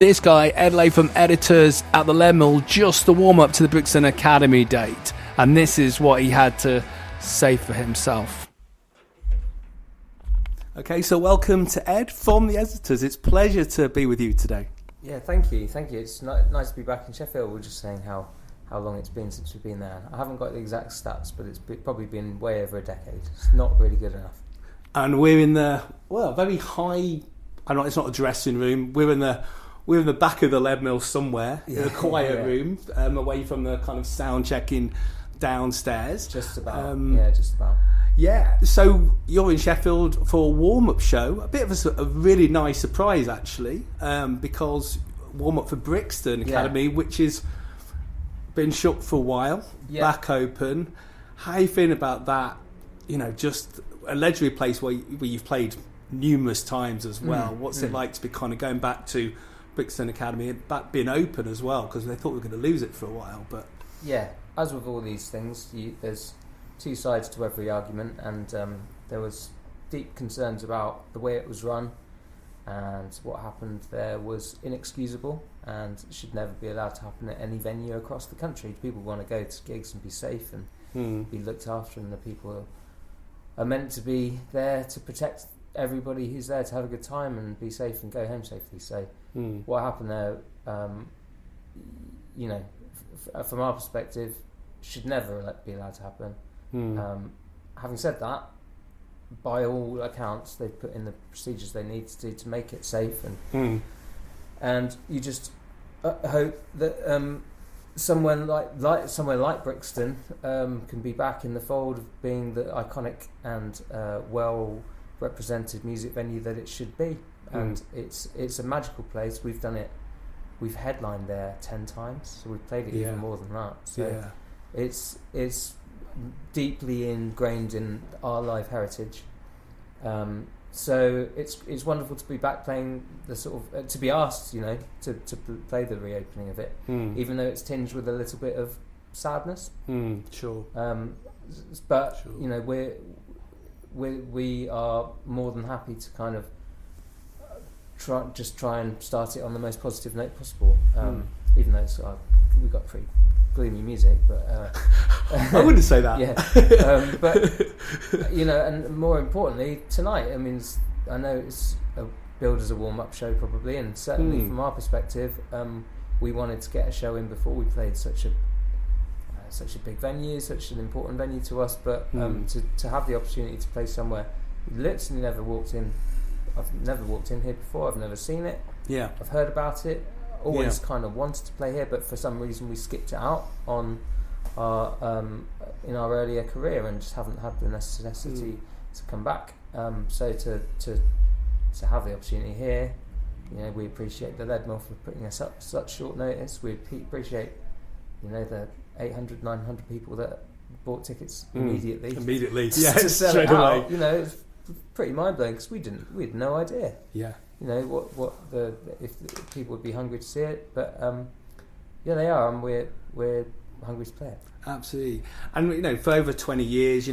This guy, Ed from Editors at the Leadmill, just the warm-up to the Brixton Academy date. And this is what he had to say for himself. Okay, so welcome to Ed from the Editors. It's a pleasure to be with you today. Yeah, thank you. It's nice to be back in Sheffield. We're just saying how long it's been since we've been there. I haven't got the exact stats, but it's probably been way over a decade. It's not really good enough. And we're in the, very high, it's not a dressing room, we're in the back of the Leadmill somewhere, in a quiet room, away from the kind of sound checking downstairs. Just about. Yeah, so you're in Sheffield for a warm-up show, a bit of a really nice surprise actually, because warm-up for Brixton Academy, which has been shut for a while, back open. How are you feeling about that? Just a legendary place where you've played numerous times as well. What's it like to be kind of going back to Brixton Academy, back being open as well, because they thought we were going to lose it for a while. But as with all these things, there's two sides to every argument, and there was deep concerns about the way it was run, and what happened there was inexcusable and should never be allowed to happen at any venue across the country. People want to go to gigs and be safe and be looked after, and the people are meant to be there to protect everybody who's there to have a good time and be safe and go home safely. So what happened there, from our perspective, should never be allowed to happen. Having said that, by all accounts, they've put in the procedures they need to do to make it safe, and you just hope that somewhere like Brixton can be back in the fold of being the iconic and well represented music venue that it should be. And it's a magical place. We've done it. We've headlined there 10 times, so we've played it even more than that. So it's deeply ingrained in our live heritage. So it's wonderful to be back playing the sort of to be asked, to play the reopening of it, even though it's tinged with a little bit of sadness. Sure. But we are more than happy to kind of try and start it on the most positive note possible. Even though we've got pretty gloomy music, but I wouldn't say that. But and more importantly, tonight. I know it's billed as a warm-up show probably, and certainly from our perspective, we wanted to get a show in before we played such a big venue, such an important venue to us. But to have the opportunity to play somewhere we literally never walked in. I've never walked in here before. I've never seen it. Yeah, I've heard about it. Always kind of wanted to play here, but for some reason we skipped it out on our in our earlier career and just haven't had the necessity to come back. So to have the opportunity here, we appreciate the Leadmill for putting us up such short notice. We appreciate the 800, 900 people that bought tickets immediately. To sell it out. It's pretty mind blowing because we had no idea. Yeah. If people would be hungry to see it, but they are, and we're hungry to play it. Absolutely. And for over 20 years,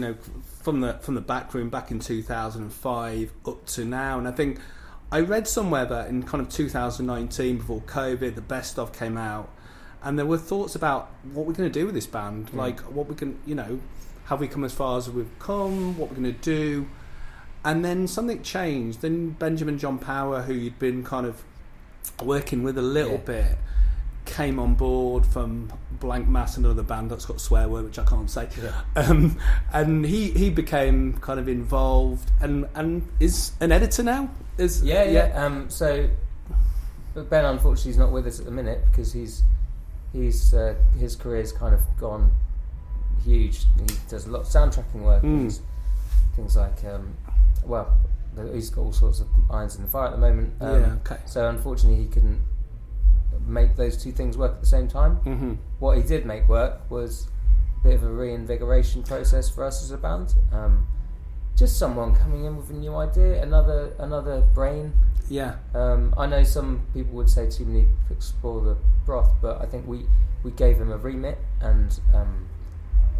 from the back room back in 2005 up to now, and I think I read somewhere that in kind of 2019 before COVID, the best of came out, and there were thoughts about what we're going to do with this band, like what we can, have we come as far as we've come, what we're going to do. And then something changed. Then Benjamin John Power, who you'd been kind of working with a little bit, came on board from Blanck Mass, another band that's got a swear word which I can't say. And he became kind of involved and is an editor now. So Ben unfortunately is not with us at the minute because he's his career's kind of gone huge. He does a lot of soundtracking work, things like he's got all sorts of irons in the fire at the moment. So unfortunately he couldn't make those two things work at the same time. What he did make work was a bit of a reinvigoration process for us as a band. Just someone coming in with a new idea, another brain. I know some people would say too many cooks spoil the broth, but I think we gave him a remit, and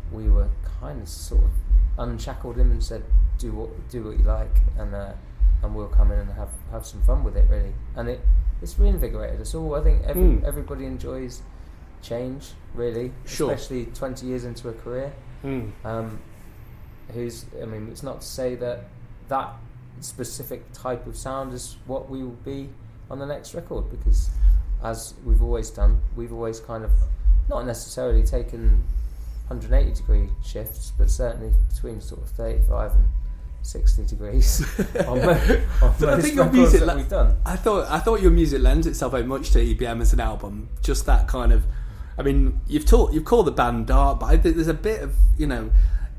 we were kind of sort of unshackled him and said, do what you like, and we'll come in and have some fun with it, really. And it's reinvigorated us all. I think everybody enjoys change, really, especially 20 years into a career. It's not to say that specific type of sound is what we will be on the next record, because as we've always done, we've always kind of not necessarily taken 180 degree shifts, but certainly between sort of 35 and 60 degrees on most I think your music that we've done. I thought your music lends itself very much to EBM as an album. Just that kind of, I mean, you've called the band dark, but I think there's a bit of,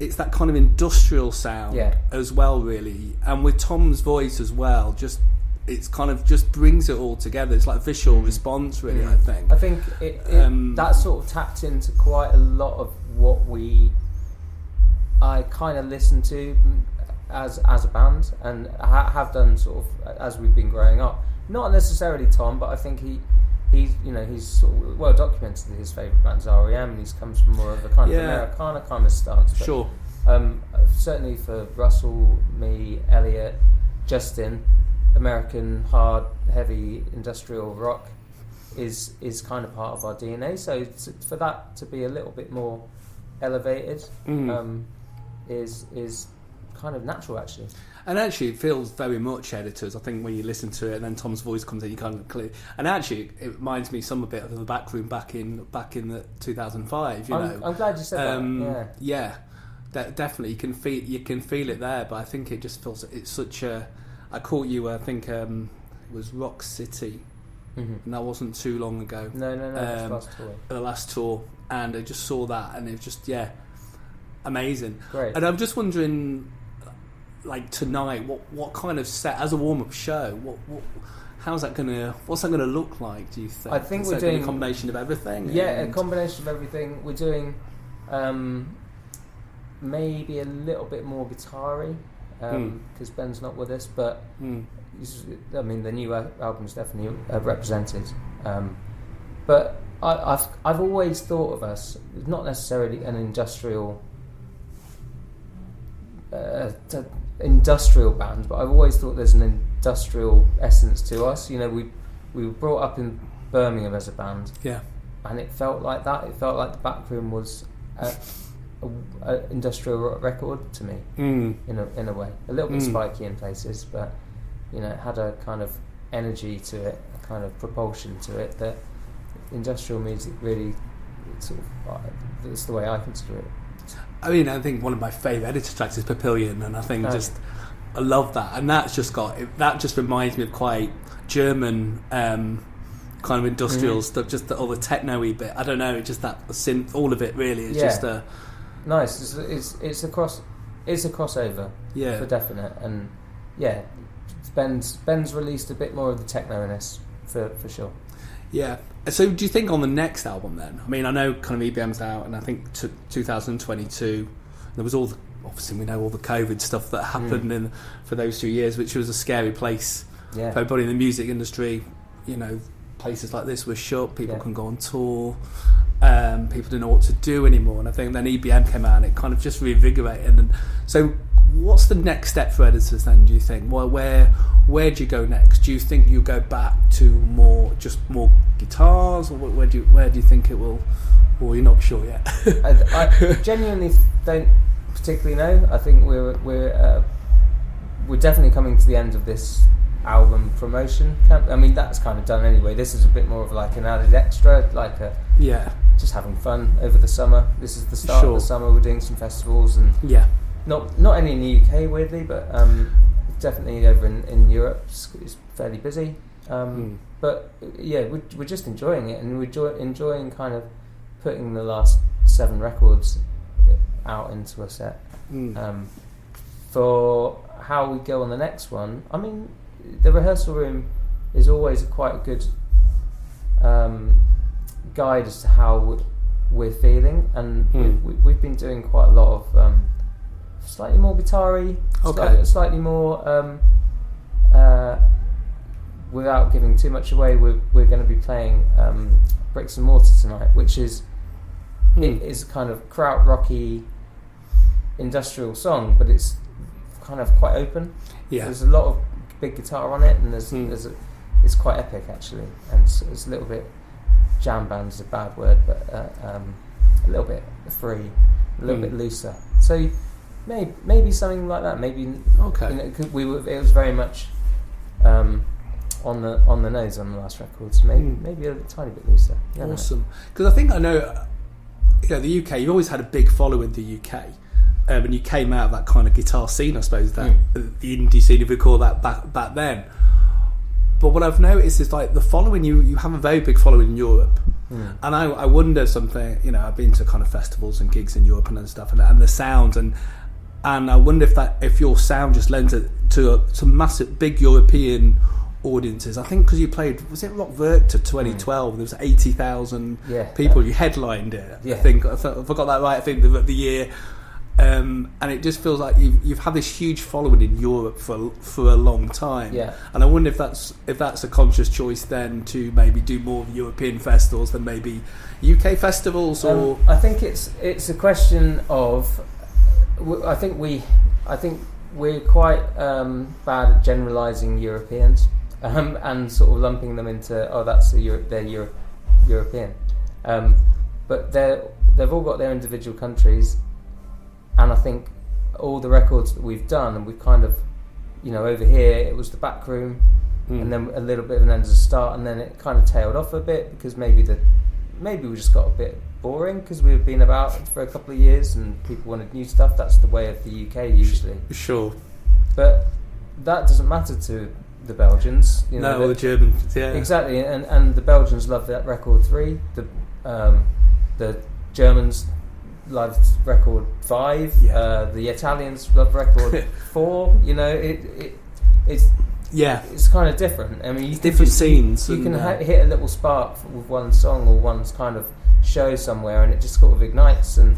it's that kind of industrial sound as well, really, and with Tom's voice as well. It's kind of just brings it all together. It's like visual response, really. I think it that sort of tapped into quite a lot of what I kind of listen to as a band, and have done sort of as we've been growing up. Not necessarily Tom, but I think he's sort of well documented that his favourite band's REM, and he comes from more of a kind of Americana kind of stance. But, sure. Certainly for Russell, me, Elliot, Justin, American hard, heavy industrial rock is kind of part of our DNA. So for that to be a little bit more elevated is kind of natural, actually. And actually, it feels very much Editors. I think when you listen to it, and then Tom's voice comes in, you kind of clear. And actually, it reminds me some a bit of the Backroom back in the 2005. I'm glad you said that. Yeah, definitely. You can feel it there, but I think it just feels it's such a. I caught you. I think it was Rock City, and that wasn't too long ago. No. The last tour, and I just saw that, and it was just amazing. Great. And I'm just wondering, like tonight, what kind of set as a warm up show? What's that gonna look like? Do you think? I think we're doing a combination of everything. Yeah, a combination of everything. We're doing maybe a little bit more guitar-y. Because Ben's not with us, but the new album's definitely represented. But I've always thought of us not necessarily an industrial band, but I've always thought there's an industrial essence to us. We were brought up in Birmingham as a band, and it felt like that. It felt like the Backroom was a industrial record to me, in a way, a little bit spiky in places, but it had a kind of energy to it, a kind of propulsion to it that industrial music really sort of, that's the way I consider it. I mean, I think one of my favourite Editor tracks is Papillion, and I think I love that, and that just reminds me of quite German kind of industrial stuff, just all the techno-y bit. I don't know, just that synth, all of it really is just a nice. It's a crossover, for definite, and Ben's released a bit more of the techno-ness for sure. Yeah. So do you think on the next album then? I mean, I know kind of EBM's out, and I think 2022 there was obviously we know all the COVID stuff that happened for those 2 years, which was a scary place for everybody in the music industry. Places like this were shut, people couldn't go on tour, people didn't know what to do anymore, and I think then EBM came out and it kind of just reinvigorated. And so what's the next step for Editors then, do you think? Well, where do you go next? Do you think you go back to more guitars, or where do you think it will, or you're not sure yet? I genuinely don't particularly know. I think we're definitely coming to the end of this album promotion camp. I mean, that's kind of done anyway. This is a bit more of like an added extra, just having fun over the summer. This is the start of the summer. We're doing some festivals and not any in the UK, weirdly, but definitely over in Europe it's fairly busy. But we're just enjoying it, and we're enjoying kind of putting the last 7 records out into a set. For how we go on the next one, I mean, the rehearsal room is always quite a good guide as to how we're feeling, and we've been doing quite a lot of slightly more guitar-y, slightly more without giving too much away. We're going to be playing Bricks and Mortar tonight, which is it is kind of krautrocky industrial song, but it's kind of quite open. There's a lot of big guitar on it, and it's it's quite epic actually, and it's a little bit, jam band is a bad word, but a little bit free, a little bit looser. So maybe something like that. Maybe okay. It was very much on the nose on the last record. So maybe a tiny bit looser. Awesome. Because I know the UK. You've always had a big following in the UK. And you came out of that kind of guitar scene, I suppose, that the indie scene, if we call that back then. But what I've noticed is like the following, you have a very big following in Europe. And I wonder something, I've been to kind of festivals and gigs in Europe and stuff, and the sounds, and I wonder if your sound just lends it to some massive, big European audiences. I think because you played, was it Rock Werchter 2012? There was 80,000 people. You headlined it. I think, if I got that right, I think the year. And it just feels like you've had this huge following in Europe for a long time. Yeah. And I wonder if that's a conscious choice then to maybe do more European festivals than maybe UK festivals, or I think it's a question of I think we're quite bad at generalising Europeans and sort of lumping them into they're European, but they've all got their individual countries. And I think all the records that we've done, and we've kind of, over here it was the Back Room, and then a little bit of an end of the start, and then it kind of tailed off a bit because maybe we just got a bit boring because we've been about for a couple of years and people wanted new stuff. That's the way of the UK usually. Sure. But that doesn't matter to the Belgians. Or the Germans. Yeah. Exactly, and the Belgians love that record 3. The Germans loved record 5. The Italians love record 4. It's kind of different. I mean, different scenes. You can hit a little spark with one song or one kind of show somewhere, and it just sort of ignites and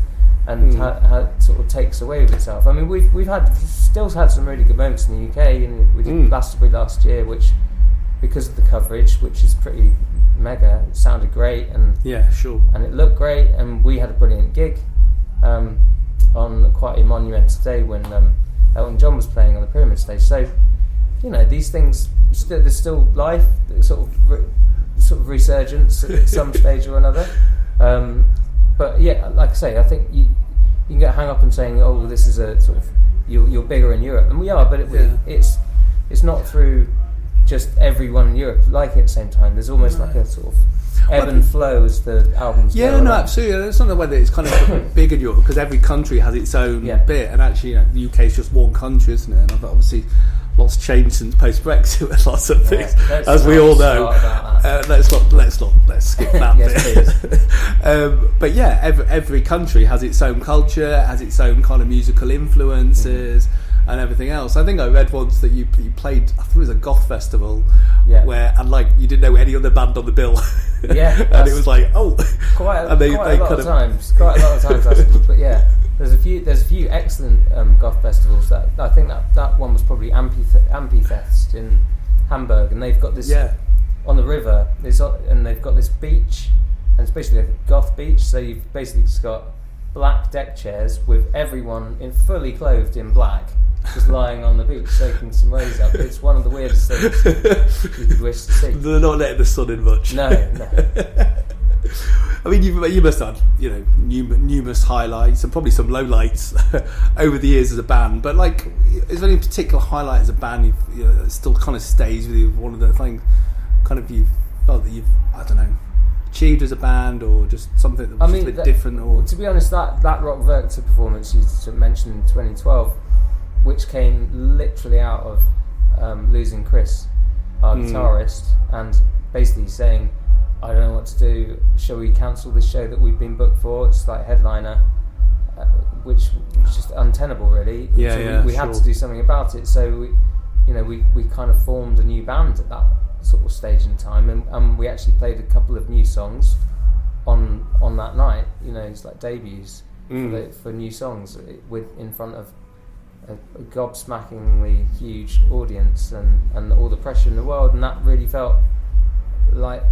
sort of takes away with itself. I mean, we've still had some really good moments in the UK, and we did Glastonbury last year, which, because of the coverage, which is pretty mega, it sounded great, and and it looked great, and we had a brilliant gig on quite a monumental day when Elton John was playing on the Pyramid stage. So these things, there's still life, sort of resurgence at some stage or another. But like I say, I think you can get hung up in saying, oh, this is a sort of you're bigger in Europe, and we are, but it's not through just everyone in Europe liking it at the same time. There's almost like a sort of ebb and flow as the albums go along. Absolutely. It's not whether it's kind of big in Europe, because every country has its own bit, and actually the UK is just one country, isn't it? And obviously lots changed since post-Brexit with lots of things, as we all know. Let's skip that bit. But every country has its own culture, has its own kind of musical influences, and everything else. I think I read once that you played, I think it was a goth festival, where you didn't know any other band on the bill. And it was like, quite a lot of times. Actually, but there's a few excellent goth festivals. That I think that one was probably Ampifest in Hamburg, and they've got this on the river. And they've got this beach, and it's basically a goth beach. So you've basically just got black deck chairs with everyone fully clothed in black, just lying on the beach soaking some rays up. It's one of the weirdest things you could wish to see. They're not letting the sun in much. No. I mean, you must have numerous highlights and probably some lowlights over the years as a band. But is there any particular highlight as a band that still kind of stays with you? One of the things kind of you felt that you've achieved as a band, or just something that was a bit different? Or to be honest, that Rock Werchter performance you mentioned in 2012, which came literally out of losing Chris, our guitarist, and basically saying, I don't know what to do, shall we cancel this show that we've been booked for? It's like headliner, which was just untenable really. We had to do something about it, so we kind of formed a new band at that sort of stage in time, and we actually played a couple of new songs on that night. It's like debuts for new songs in front of a gobsmackingly huge audience and all the pressure in the world, and that really felt like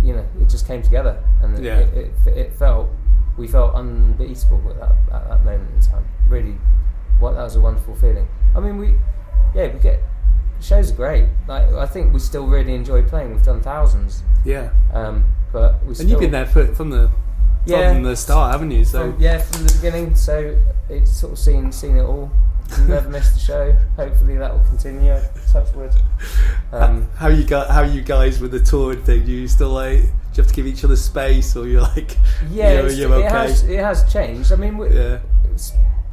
it just came together, and we felt unbeatable at that moment in time. Really, that was a wonderful feeling. I mean, we get shows are great. Like, I think we still really enjoy playing. We've done thousands. Yeah. But we and you've been there from the start, haven't you? So from the beginning. So it's sort of seen it all. Never missed a show. Hopefully that will continue. Touch wood. How you guys with the touring thing? Do you still do you have to give each other space, or you're like, yeah, you're okay? It has changed. I mean,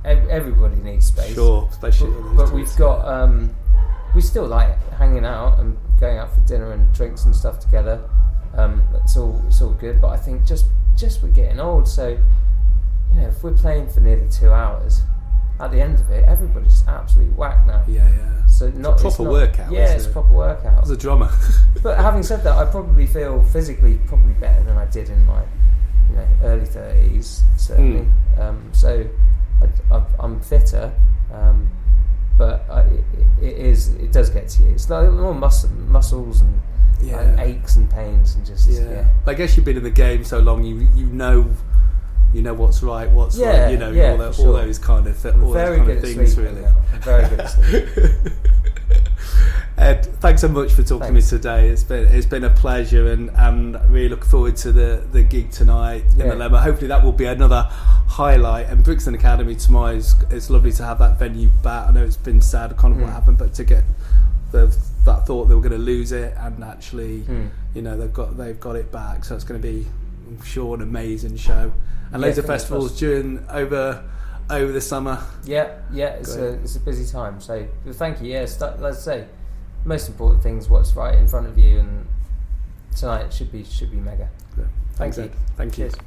everybody needs space. Sure, especially. But we've got we still like hanging out and going out for dinner and drinks and stuff together. It's all good. But I think just we're getting old. So if we're playing for nearly 2 hours, at the end of it, everybody's absolutely whacked now. Yeah. So it's a proper workout. Yeah, it's a proper workout. As a drummer. But having said that, I probably feel physically probably better than I did in my early 30s, certainly. So I'm fitter, but it does get to you. It's like more muscles and aches and pains and just But I guess you've been in the game so long, you know what's right, what's right, all those kind of things, really. I'm very good at sleep. Ed, thanks so much for talking to me today. It's been a pleasure, and really look forward to the gig tonight in the Lemma. Hopefully that will be another highlight. And Brixton Academy tomorrow it's lovely to have that venue back. I know it's been sad kind of what happened, but to get that thought they were going to lose it, and actually they've got it back, so it's going to be, I'm sure, an amazing show. And loads of festivals over the summer. Yeah, it's a busy time. So thank you. Let's say most important thing is what's right in front of you, and tonight should be mega. Thank you. Ed. Thank you. Cheers.